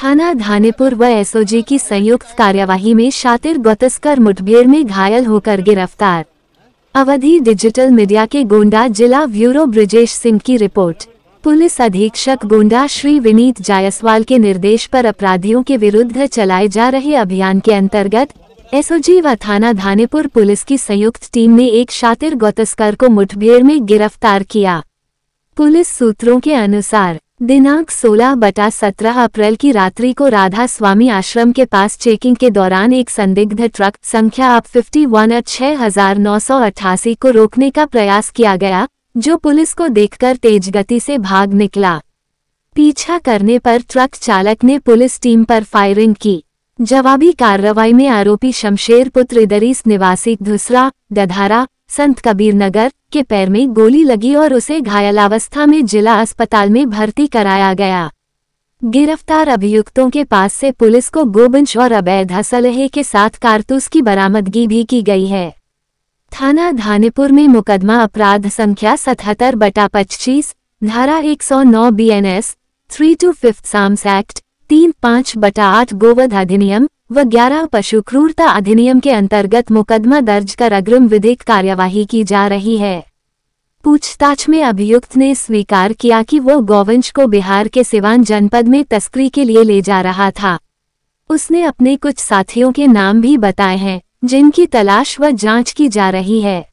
थाना धानेपुर व एसओजी की संयुक्त कार्यवाही में शातिर गौतस्कर मुठभेड़ में घायल होकर गिरफ्तार। अवधि डिजिटल मीडिया के गोंडा जिला ब्यूरो ब्रिजेश सिंह की रिपोर्ट। पुलिस अधीक्षक गोंडा श्री विनीत जायसवाल के निर्देश पर अपराधियों के विरुद्ध चलाए जा रहे अभियान के अंतर्गत एसओजी व थाना धानेपुर पुलिस की संयुक्त टीम ने एक शातिर गौतस्कर को मुठभेड़ में गिरफ्तार किया। पुलिस सूत्रों के अनुसार दिनांक 16/17 अप्रैल की रात्रि को राधा स्वामी आश्रम के पास चेकिंग के दौरान एक संदिग्ध ट्रक संख्या आप 51 को रोकने का प्रयास किया गया, जो पुलिस को देखकर तेज गति से भाग निकला। पीछा करने पर ट्रक चालक ने पुलिस टीम पर फायरिंग की। जवाबी कार्रवाई में आरोपी शमशेर पुत्र इदरीस निवासी धुसरा दधारा संत कबीर नगर के पैर में गोली लगी और उसे घायलावस्था में जिला अस्पताल में भर्ती कराया गया। गिरफ्तार अभियुक्तों के पास से पुलिस को गोवंश और अवैध असलहे के साथ कारतूस की बरामदगी भी की गई है। थाना धानेपुर में मुकदमा अपराध संख्या 77/25 धारा 109 BNS 3 to 5 आर्म्स एक्ट 3-5/8 गोवध अधिनियम व 11 पशु क्रूरता अधिनियम के अंतर्गत मुकदमा दर्ज कर अग्रिम विधिक कार्यवाही की जा रही है। पूछताछ में अभियुक्त ने स्वीकार किया कि वो गौवंश को बिहार के सिवान जनपद में तस्करी के लिए ले जा रहा था। उसने अपने कुछ साथियों के नाम भी बताए हैं, जिनकी तलाश व जांच की जा रही है।